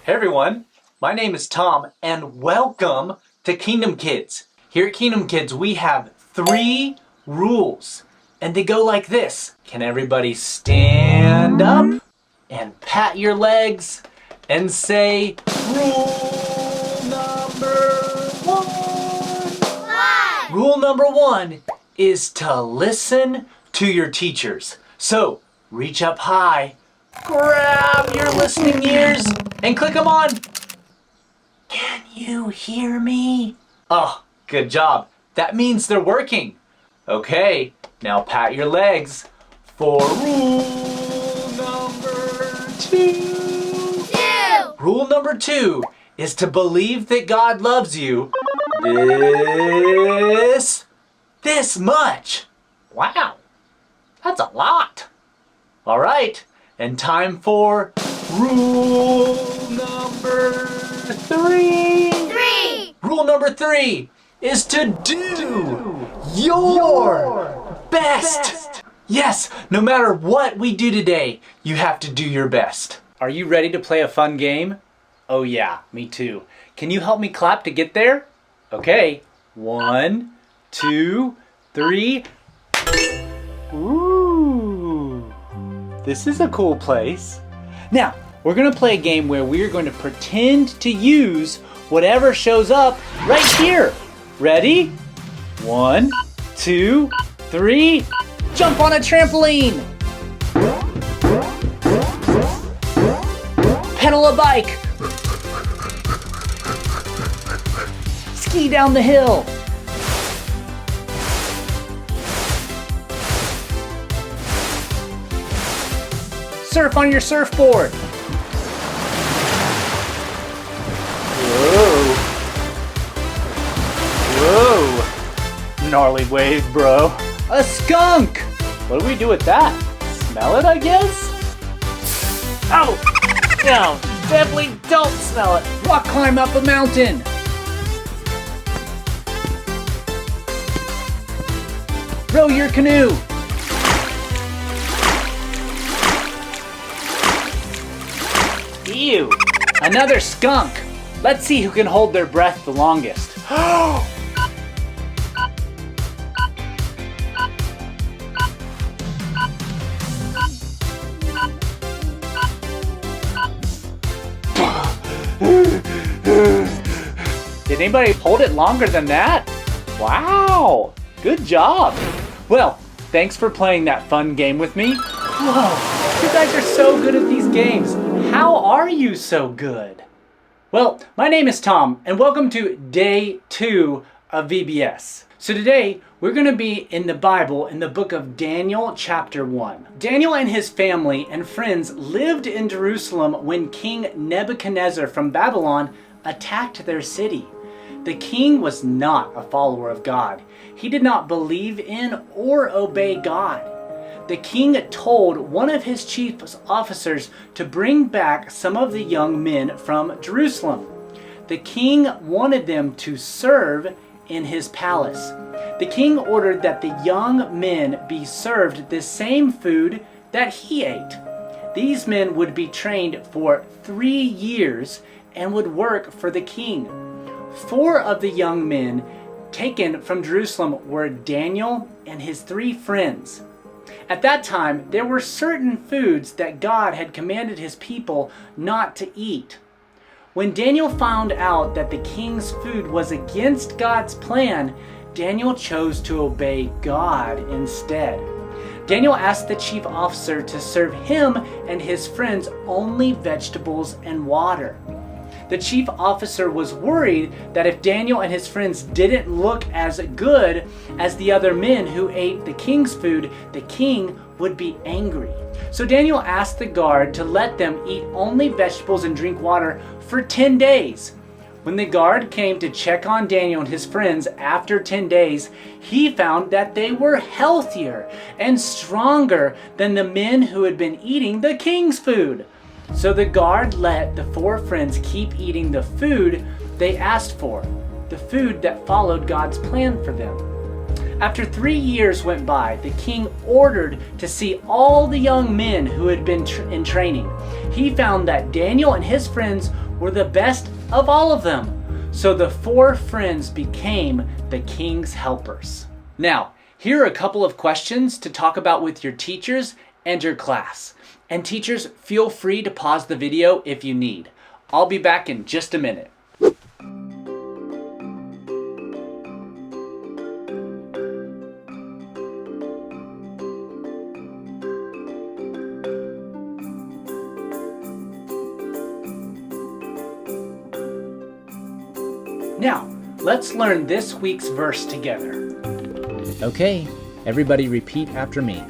Hey everyone, my name is Tom and welcome to Kingdom Kids. Here at Kingdom Kids we have 3 rules and they go like this. Can everybody stand up and pat your legs and say rule number 1? Rule number 1 is to listen to your teachers. So reach up high, grab your listening ears and click them on. Can you hear me? Oh, good job. That means they're working. Okay, now pat your legs for rule number 2. Rule number 2 is to believe that God loves you this much. Wow, that's a lot. All right, and time for rule number 3. Rule number 3 is to do your best. Yes, no matter what we do today, you have to do your best. Are you ready to play a fun game? Oh yeah, me too. Can you help me clap to get there? Okay, 1, 2, 3. Ooh, this is a cool place. Now, we're gonna play a game where we're going to pretend to use whatever shows up right here. Ready? 1, 2, 3. Jump on a trampoline. Pedal a bike. Ski down the hill. Surf on your surfboard. Whoa. Gnarly wave, bro. A skunk. What do we do with that? Smell it, I guess? Oh, no, definitely don't smell it. Rock climb up a mountain. Row your canoe. Ew, another skunk. Let's see who can hold their breath the longest. Did anybody hold it longer than that? Wow, good job. Well, thanks for playing that fun game with me. Whoa, you guys are so good at these games. How are you so good? Well, my name is Tom and welcome to day 2 of VBS. So today we're going to be in the Bible in the book of Daniel chapter 1. Daniel and his family and friends lived in Jerusalem when King Nebuchadnezzar from Babylon attacked their city. The king was not a follower of God. He did not believe in or obey God. The king told one of his chief officers to bring back some of the young men from Jerusalem. The king wanted them to serve in his palace. The king ordered that the young men be served the same food that he ate. These men would be trained for 3 years and would work for the king. 4 of the young men taken from Jerusalem were Daniel and his 3 friends. At that time, there were certain foods that God had commanded his people not to eat. When Daniel found out that the king's food was against God's plan, Daniel chose to obey God instead. Daniel asked the chief officer to serve him and his friends only vegetables and water. The chief officer was worried that if Daniel and his friends didn't look as good as the other men who ate the king's food, the king would be angry. So Daniel asked the guard to let them eat only vegetables and drink water for 10 days. When the guard came to check on Daniel and his friends after 10 days, he found that they were healthier and stronger than the men who had been eating the king's food. So the guard let the 4 friends keep eating the food they asked for, the food that followed God's plan for them. After 3 years went by, the king ordered to see all the young men who had been in training. He found that Daniel and his friends were the best of all of them. So the 4 friends became the king's helpers. Now, here are a couple of questions to talk about with your teachers and your class. And teachers, feel free to pause the video if you need. I'll be back in just a minute. Now, let's learn this week's verse together. Okay, everybody repeat after me.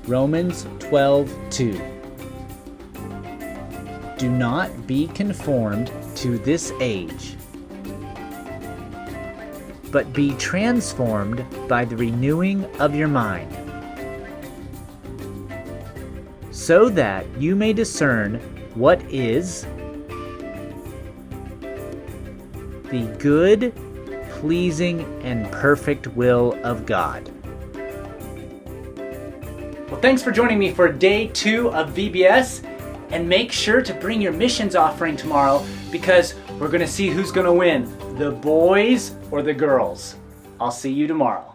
Romans 12:2. Do not be conformed to this age, but be transformed by the renewing of your mind, so that you may discern what is the good, pleasing, and perfect will of God. Well, thanks for joining me for day 2 of VBS. And make sure to bring your missions offering tomorrow because we're going to see who's going to win, the boys or the girls. I'll see you tomorrow.